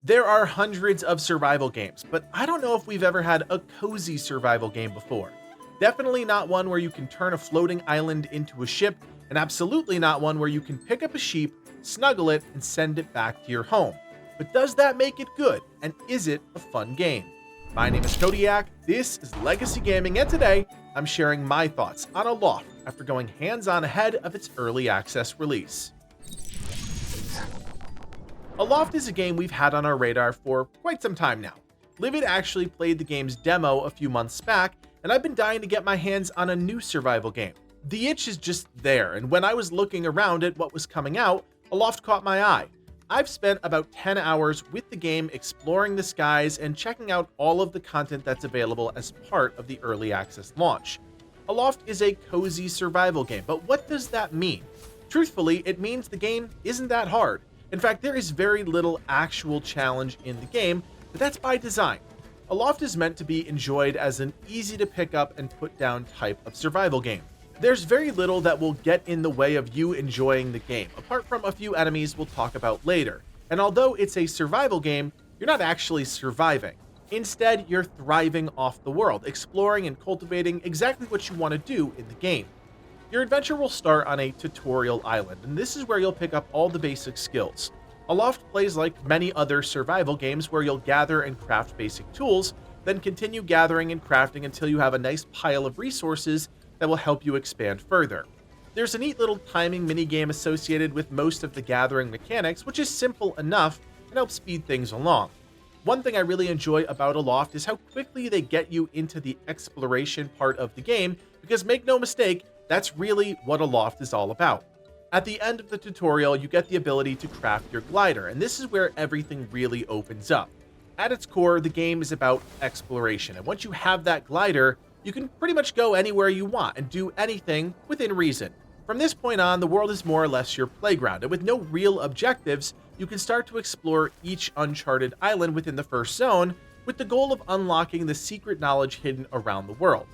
There are hundreds of survival games, but I don't know if we've ever had a cozy survival game before. Definitely not one where you can turn a floating island into a ship, and absolutely not one where you can pick up a sheep, snuggle it, and send it back to your home. But does that make it good? And is it a fun game? My name is Kodiak, this is Legacy Gaming, and today I'm sharing my thoughts on Aloft after going hands-on ahead of its early access release. Aloft is a game we've had on our radar for quite some time now. Livid actually played the game's demo a few months back, and I've been dying to get my hands on a new survival game. The itch is just there, and when I was looking around at what was coming out, Aloft caught my eye. I've spent about 10 hours with the game exploring the skies and checking out all of the content that's available as part of the early access launch. Aloft is a cozy survival game, but what does that mean? Truthfully, it means the game isn't that hard. In fact, there is very little actual challenge in the game, but that's by design. Aloft is meant to be enjoyed as an easy to pick up and put down type of survival game. There's very little that will get in the way of you enjoying the game, apart from a few enemies we'll talk about later. And although it's a survival game, you're not actually surviving. Instead, you're thriving off the world, exploring and cultivating exactly what you want to do in the game. Your adventure will start on a tutorial island, and this is where you'll pick up all the basic skills. Aloft plays like many other survival games where you'll gather and craft basic tools, then continue gathering and crafting until you have a nice pile of resources that will help you expand further. There's a neat little timing minigame associated with most of the gathering mechanics, which is simple enough and helps speed things along. One thing I really enjoy about Aloft is how quickly they get you into the exploration part of the game, because make no mistake, that's really what Aloft is all about. At the end of the tutorial, you get the ability to craft your glider, and this is where everything really opens up. At its core, the game is about exploration, and once you have that glider, you can pretty much go anywhere you want and do anything within reason. From this point on, the world is more or less your playground, and with no real objectives, you can start to explore each uncharted island within the first zone, with the goal of unlocking the secret knowledge hidden around the world.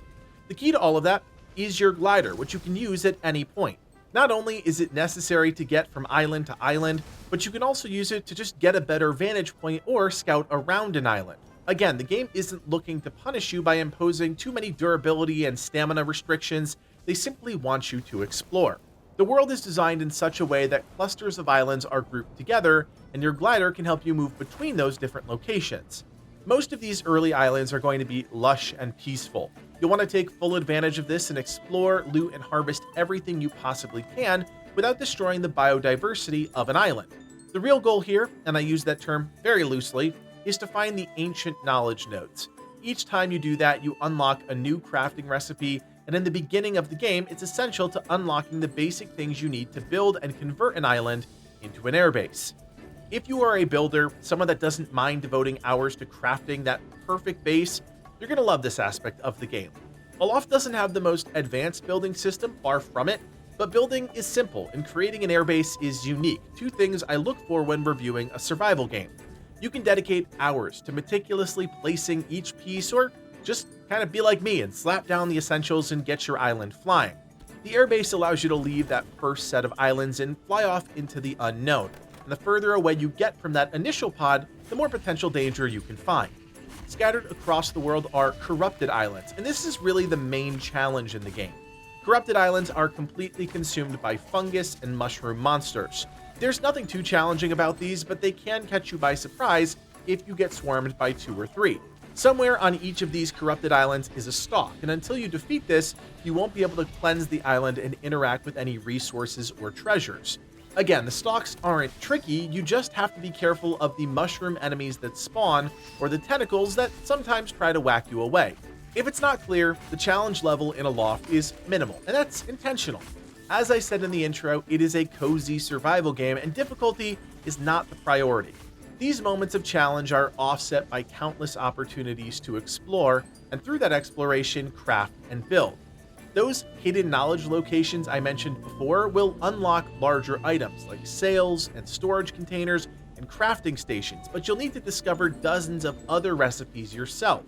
The key to all of that is your glider, which you can use at any point. Not only is it necessary to get from island to island, but you can also use it to just get a better vantage point or scout around an island. Again, the game isn't looking to punish you by imposing too many durability and stamina restrictions, they simply want you to explore. The world is designed in such a way that clusters of islands are grouped together, and your glider can help you move between those different locations. Most of these early islands are going to be lush and peaceful. You'll want to take full advantage of this and explore, loot, and harvest everything you possibly can without destroying the biodiversity of an island. The real goal here, and I use that term very loosely, is to find the ancient knowledge nodes. Each time you do that, you unlock a new crafting recipe, and in the beginning of the game, it's essential to unlocking the basic things you need to build and convert an island into an airbase. If you are a builder, someone that doesn't mind devoting hours to crafting that perfect base, you're going to love this aspect of the game. Aloft doesn't have the most advanced building system, far from it, but building is simple and creating an airbase is unique, two things I look for when reviewing a survival game. You can dedicate hours to meticulously placing each piece, or just kind of be like me and slap down the essentials and get your island flying. The airbase allows you to leave that first set of islands and fly off into the unknown, and the further away you get from that initial pod, the more potential danger you can find. Scattered across the world are corrupted islands, and this is really the main challenge in the game. Corrupted islands are completely consumed by fungus and mushroom monsters. There's nothing too challenging about these, but they can catch you by surprise if you get swarmed by 2 or 3. Somewhere on each of these corrupted islands is a stalk, and until you defeat this, you won't be able to cleanse the island and interact with any resources or treasures. Again, the stalks aren't tricky, you just have to be careful of the mushroom enemies that spawn, or the tentacles that sometimes try to whack you away. If it's not clear, the challenge level in Aloft is minimal, and that's intentional. As I said in the intro, it is a cozy survival game, and difficulty is not the priority. These moments of challenge are offset by countless opportunities to explore, and through that exploration, craft and build. Those hidden knowledge locations I mentioned before will unlock larger items like sails and storage containers and crafting stations, but you'll need to discover dozens of other recipes yourself.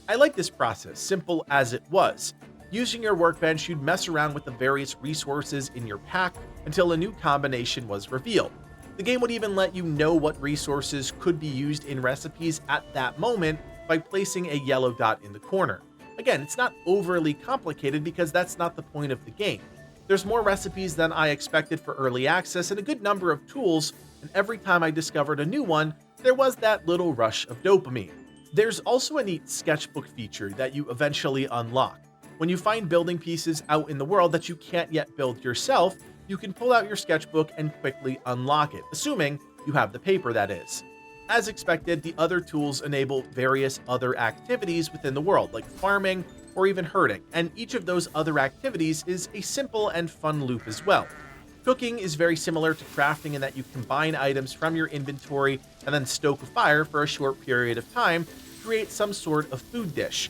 I like this process, simple as it was. Using your workbench, you'd mess around with the various resources in your pack until a new combination was revealed. The game would even let you know what resources could be used in recipes at that moment by placing a yellow dot in the corner. Again, it's not overly complicated because that's not the point of the game. There's more recipes than I expected for early access and a good number of tools, and every time I discovered a new one, there was that little rush of dopamine. There's also a neat sketchbook feature that you eventually unlock. When you find building pieces out in the world that you can't yet build yourself, you can pull out your sketchbook and quickly unlock it, assuming you have the paper, that is. As expected, the other tools enable various other activities within the world, like farming or even herding, and each of those other activities is a simple and fun loop as well. Cooking is very similar to crafting in that you combine items from your inventory and then stoke a fire for a short period of time to create some sort of food dish.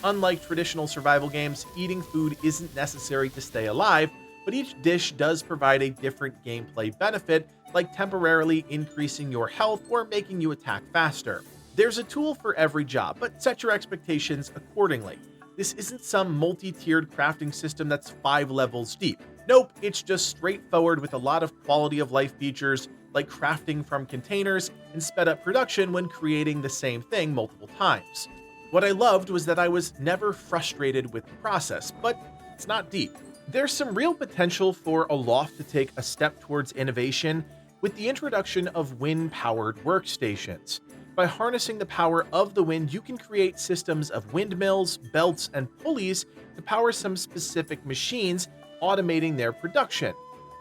Unlike traditional survival games, eating food isn't necessary to stay alive, but each dish does provide a different gameplay benefit, like temporarily increasing your health or making you attack faster. There's a tool for every job, but set your expectations accordingly. This isn't some multi-tiered crafting system that's 5 levels deep. Nope, it's just straightforward with a lot of quality of life features, like crafting from containers and sped up production when creating the same thing multiple times. What I loved was that I was never frustrated with the process, but it's not deep. There's some real potential for Aloft to take a step towards innovation with the introduction of wind-powered workstations. By harnessing the power of the wind, you can create systems of windmills, belts, and pulleys to power some specific machines, automating their production.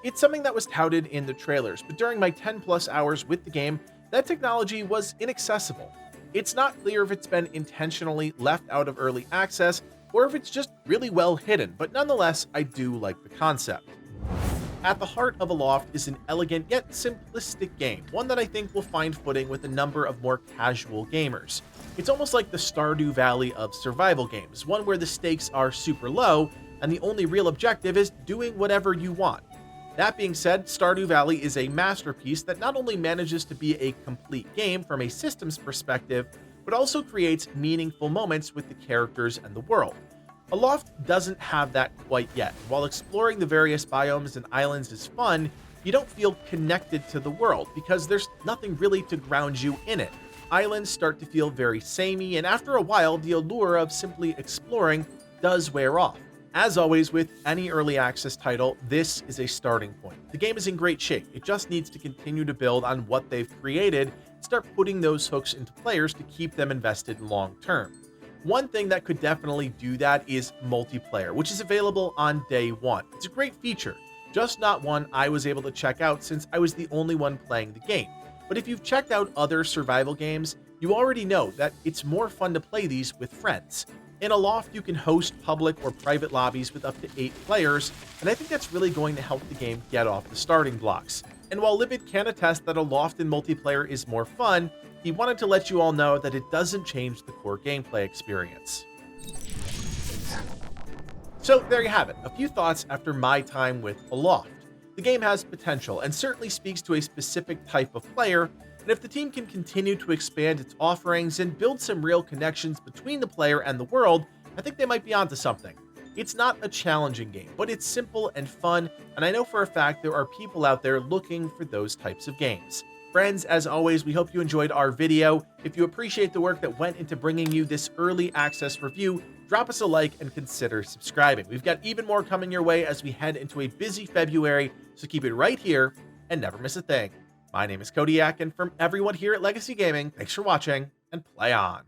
It's something that was touted in the trailers, but during my 10+ hours with the game, that technology was inaccessible. It's not clear if it's been intentionally left out of early access or if it's just really well hidden, but nonetheless, I do like the concept. At the heart of Aloft is an elegant yet simplistic game, one that I think will find footing with a number of more casual gamers. It's almost like the Stardew Valley of survival games, one where the stakes are super low and the only real objective is doing whatever you want. That being said, Stardew Valley is a masterpiece that not only manages to be a complete game from a systems perspective, but also creates meaningful moments with the characters and the world. Aloft doesn't have that quite yet. While exploring the various biomes and islands is fun, you don't feel connected to the world because there's nothing really to ground you in it. Islands start to feel very samey, and after a while, the allure of simply exploring does wear off. As always with any early access title, this is a starting point. The game is in great shape. It just needs to continue to build on what they've created and start putting those hooks into players to keep them invested long term. One thing that could definitely do that is multiplayer, which is available on day one. It's a great feature, just not one I was able to check out since I was the only one playing the game. But if you've checked out other survival games, you already know that it's more fun to play these with friends. In Aloft, you can host public or private lobbies with up to 8 players, and I think that's really going to help the game get off the starting blocks. And while Livid can attest that Aloft in multiplayer is more fun, he wanted to let you all know that it doesn't change the core gameplay experience. So there you have it, a few thoughts after my time with Aloft. The game has potential and certainly speaks to a specific type of player, and if the team can continue to expand its offerings and build some real connections between the player and the world, I think they might be onto something. It's not a challenging game, but it's simple and fun, and I know for a fact there are people out there looking for those types of games. Friends, as always, we hope you enjoyed our video. If you appreciate the work that went into bringing you this early access review, drop us a like and consider subscribing. We've got even more coming your way as we head into a busy February, so keep it right here and never miss a thing. My name is Kodiak, and from everyone here at Legacy Gaming, thanks for watching and play on.